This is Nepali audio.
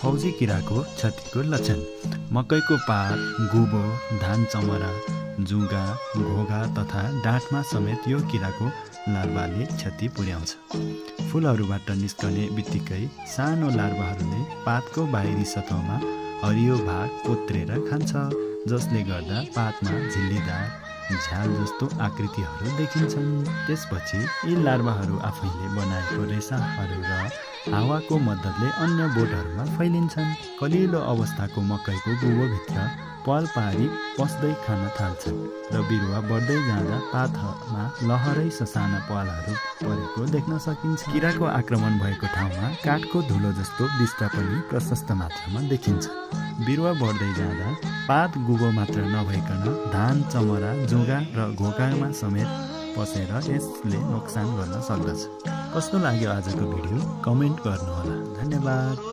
फौजी किराको क्षतिको लक्षण। मकैको पात, गुबो, धान चमरा, जुगा, घोगा तथा डाँठमा समेत यो किराको लार्वाले क्षति पुर्याउँछ। फुलहरूबाट निस्कने बित्तिकै सानो लार्वाहरूले पातको बाहिरी सतहमा हरियो भाग कोत्रेर खान्छ, जसले गर्दा पातमा झिल्लीदार झ्याल जस्तो आकृतिहरू देखिन्छन्। त्यसपछि यी लार्वाहरू आफैले बनाएको रेसाहरू र हावाको मद्दतले अन्य बोटहरूमा फैलिन्छन्। कलिलो अवस्थाको मकैको गुबोभित्र पाल पारी पस्दै खान थाल्छन् र बिरुवा बढ्दै जाँदा पातमा लहरै ससाना पालहरू परेको देख्न सकिन्छ। किराको आक्रमण भएको ठाउँमा काठको धुलो जस्तो बिस्ता पनि प्रशस्त मात्रामा देखिन्छ। बिरुवा बढ्दै जाँदा पात गुबो मात्र नभइकन धान, चमरा, जुगा र घोकामा समेत पसेर यसले नोक्सान गर्न सक्दछ। कस्तो लाग्यो आजको भिडियो? कमेन्ट गर्नुहोला। धन्यवाद।